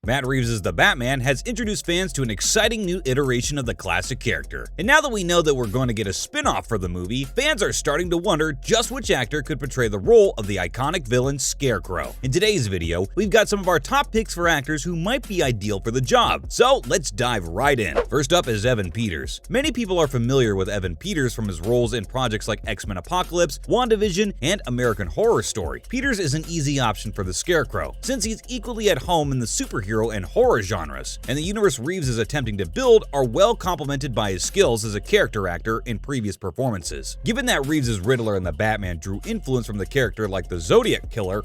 Matt Reeves' The Batman has introduced fans to an exciting new iteration of the classic character. And now that we know that we're going to get a spin-off for the movie, fans are starting to wonder just which actor could portray the role of the iconic villain Scarecrow. In today's video, we've got some of our top picks for actors who might be ideal for the job. So let's dive right in. First up is Evan Peters. Many people are familiar with Evan Peters from his roles in projects like X-Men Apocalypse, WandaVision, and American Horror Story. Peters is an easy option for the Scarecrow, since he's equally at home in the superhero and horror genres, and the universe Reeves is attempting to build are well complemented by his skills as a character actor in previous performances. Given that Reeves' Riddler in The Batman drew influence from the character like the Zodiac Killer,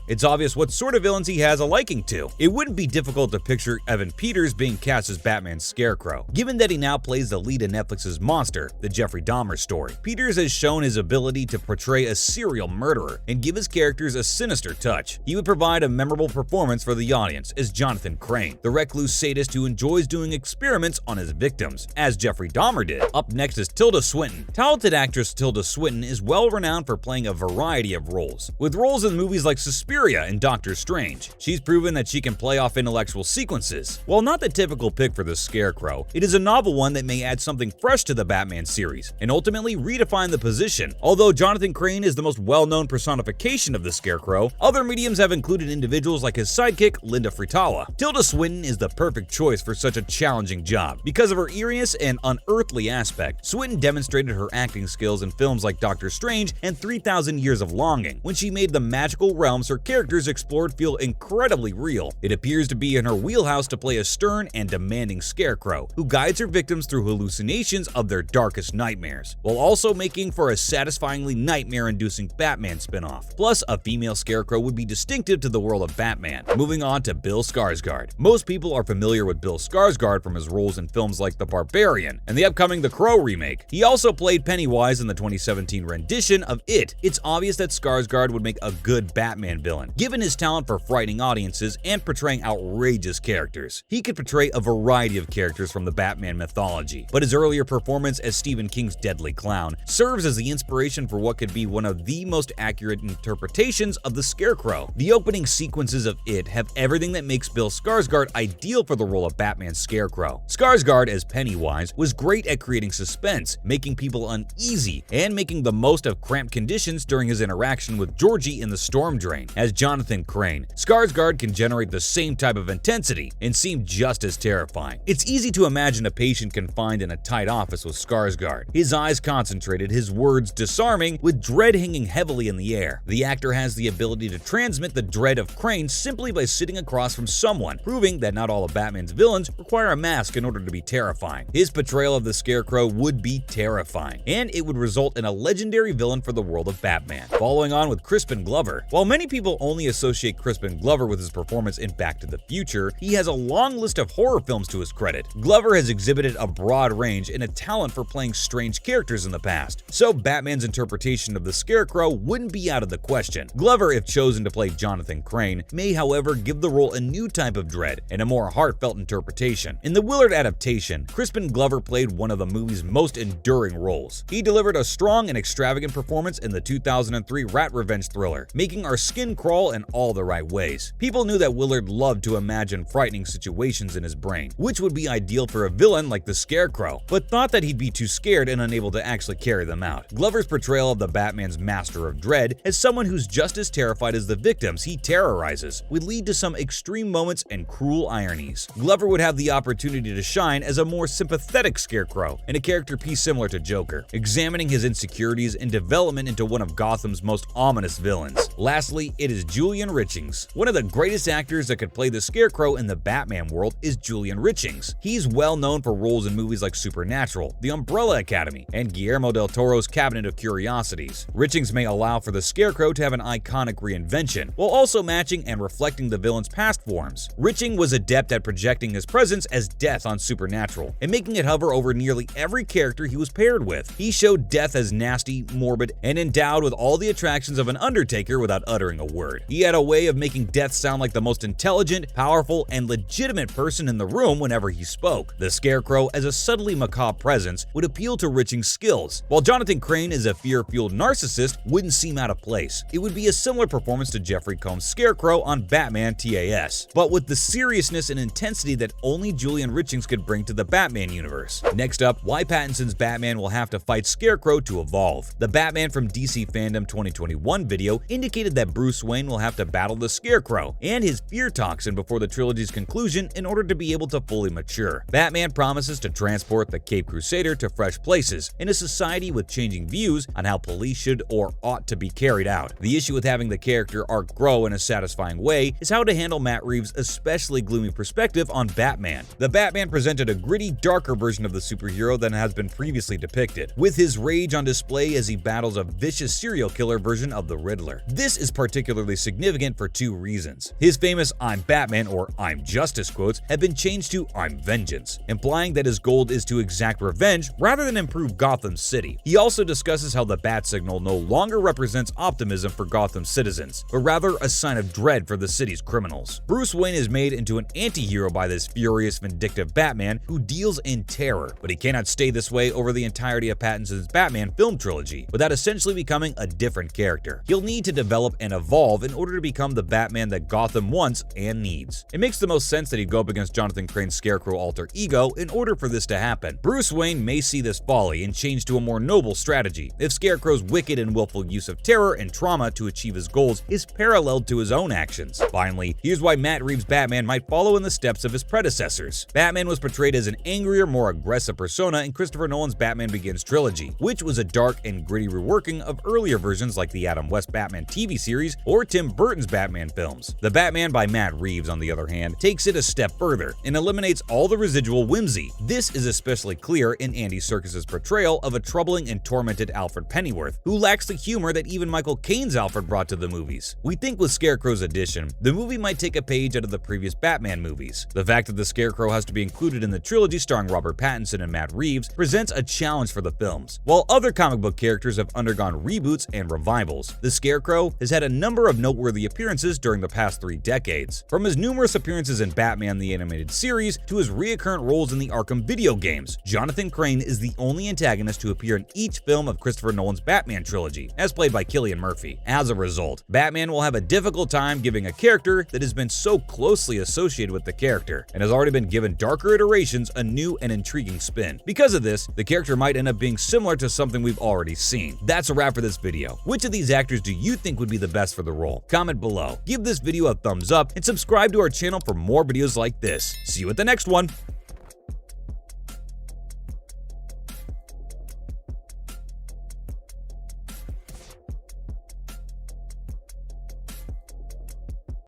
it's obvious what sort of villains he has a liking to. It wouldn't be difficult to picture Evan Peters being cast as Batman's Scarecrow, given that he now plays the lead in Netflix's Monster, the Jeffrey Dahmer story. Peters has shown his ability to portray a serial murderer and give his characters a sinister touch. He would provide a memorable performance for the audience as Jonathan Crane, the recluse sadist who enjoys doing experiments on his victims, as Jeffrey Dahmer did. Up next is Tilda Swinton. Talented actress Tilda Swinton is well renowned for playing a variety of roles, with roles in movies like Suspiria and Doctor Strange. She's proven that she can play off intellectual sequences. While not the typical pick for the Scarecrow, it is a novel one that may add something fresh to the Batman series and ultimately redefine the position. Although Jonathan Crane is the most well-known personification of the Scarecrow, other mediums have included individuals like his sidekick, Linda Fritala. Tilda Swinton is the perfect choice for such a challenging job. Because of her eeriness and unearthly aspect, Swinton demonstrated her acting skills in films like Doctor Strange and 3,000 Years of Longing, when she made the magical realms her characters explored feel incredibly real. It appears to be in her wheelhouse to play a stern and demanding Scarecrow, who guides her victims through hallucinations of their darkest nightmares, while also making for a satisfyingly nightmare-inducing Batman spin-off. Plus, a female Scarecrow would be distinctive to the world of Batman. Moving on to Bill Skarsgård. Most people are familiar with Bill Skarsgård from his roles in films like The Barbarian and the upcoming The Crow remake. He also played Pennywise in the 2017 rendition of It. It's obvious that Skarsgård would make a good Batman villain, given his talent for frightening audiences and portraying outrageous characters. He could portray a variety of characters from the Batman mythology, but his earlier performance as Stephen King's Deadly Clown serves as the inspiration for what could be one of the most accurate interpretations of the Scarecrow. The opening sequences of It have everything that makes Bill Skarsgård ideal for the role of Batman's Scarecrow. Skarsgård as Pennywise was great at creating suspense, making people uneasy, and making the most of cramped conditions during his interaction with Georgie in the Storm Drain. As Jonathan Crane, Skarsgård can generate the same type of intensity and seem just as terrifying. It's easy to imagine a patient confined in a tight office with Skarsgård, his eyes concentrated, his words disarming, with dread hanging heavily in the air. The actor has the ability to transmit the dread of Crane simply by sitting across from someone, proving that not all of Batman's villains require a mask in order to be terrifying. His portrayal of the Scarecrow would be terrifying, and it would result in a legendary villain for the world of Batman. Following on with Crispin Glover. While many people only associate Crispin Glover with his performance in Back to the Future, he has a long list of horror films to his credit. Glover has exhibited a broad range and a talent for playing strange characters in the past, so Batman's interpretation of the Scarecrow wouldn't be out of the question. Glover, if chosen to play Jonathan Crane, may however give the role a new type of dread and a more heartfelt interpretation. In the Willard adaptation, Crispin Glover played one of the movie's most enduring roles. He delivered a strong and extravagant performance in the 2003 rat revenge thriller, making our skin crawl in all the right ways. People knew that Willard loved to imagine frightening situations in his brain, which would be ideal for a villain like the Scarecrow, but thought that he'd be too scared and unable to actually carry them out. Glover's portrayal of the Batman's master of dread as someone who's just as terrified as the victims he terrorizes would lead to some extreme moments and cruel ironies. Glover would have the opportunity to shine as a more sympathetic Scarecrow and a character piece similar to Joker, examining his insecurities and development into one of Gotham's most ominous villains. Lastly, it is Julian Richings. One of the greatest actors that could play the Scarecrow in the Batman world is Julian Richings. He's well known for roles in movies like Supernatural, The Umbrella Academy, and Guillermo del Toro's Cabinet of Curiosities. Richings may allow for the Scarecrow to have an iconic reinvention, while also matching and reflecting the villain's past forms. Richings was adept at projecting his presence as Death on Supernatural, and making it hover over nearly every character he was paired with. He showed Death as nasty, morbid, and endowed with all the attractions of an Undertaker without uttering a word. He had a way of making Death sound like the most intelligent, powerful, and legitimate person in the room whenever he spoke. The Scarecrow, as a subtly macabre presence, would appeal to Richings' skills, while Jonathan Crane as a fear-fueled narcissist wouldn't seem out of place. It would be be a similar performance to Jeffrey Combs' Scarecrow on Batman TAS, but with the seriousness and intensity that only Julian Richings could bring to the Batman universe. Next up, why Pattinson's Batman will have to fight Scarecrow to evolve. The Batman from DC FanDome 2021 video indicated that Bruce Wayne will have to battle the Scarecrow and his fear toxin before the trilogy's conclusion in order to be able to fully mature. Batman promises to transport the Cape Crusader to fresh places in a society with changing views on how police should or ought to be carried out. The issue with having the character arc grow in a satisfying way is how to handle Matt Reeves' especially gloomy perspective on Batman. The Batman presented a gritty, darker version of the superhero than has been previously depicted, with his rage on display as he battles a vicious serial killer version of the Riddler. This is particularly significant for two reasons. His famous "I'm Batman" or "I'm Justice" quotes have been changed to "I'm Vengeance," implying that his goal is to exact revenge rather than improve Gotham City. He also discusses how the bat signal no longer represents optimism for Gotham's citizens, but rather a sign of dread for the city's criminals. Bruce Wayne is made into an anti-hero by this furious, vindictive Batman who deals in terror, but he cannot stay this way over the entirety of Pattinson's Batman film trilogy without essentially becoming a different character. He'll need to develop and evolve in order to become the Batman that Gotham wants and needs. It makes the most sense that he'd go up against Jonathan Crane's Scarecrow alter ego in order for this to happen. Bruce Wayne may see this folly and change to a more noble strategy if Scarecrow's wicked and willful use of terror and trauma to achieve his goals is paralleled to his own actions. Finally, here's why Matt Reeves' Batman might follow in the steps of his predecessors. Batman was portrayed as an angrier, more aggressive persona in Christopher Nolan's Batman Begins trilogy, which was a dark and gritty reworking of earlier versions like the Adam West Batman TV series or Tim Burton's Batman films. The Batman by Matt Reeves, on the other hand, takes it a step further and eliminates all the residual whimsy. This is especially clear in Andy Serkis's portrayal of a troubling and tormented Alfred Pennyworth, who lacks the humor that even Michael Caine's Alfred brought to the movies. We think with Scarecrow's addition, the movie might take a page out of the previous Batman movies. The fact that the Scarecrow has to be included in the trilogy starring Robert Pattinson and Matt Reeves presents a challenge for the films. While other comic book characters have undergone reboots and revivals, the Scarecrow has had a number of noteworthy appearances during the past 3 decades. From his numerous appearances in Batman the Animated Series to his recurrent roles in the Arkham video games, Jonathan Crane is the only antagonist to appear in each film of Christopher Nolan's Batman trilogy, as played by Cillian Murphy. As a result, Batman will have a difficult time giving a character that has been so closely associated with the character and has already been given darker iterations a new and intriguing spin. Because of this, the character might end up being similar to something we've already seen. That's a wrap for this video. Which of these actors do you think would be the best for the role? Comment below, give this video a thumbs up, and subscribe to our channel for more videos like this. See you at the next one!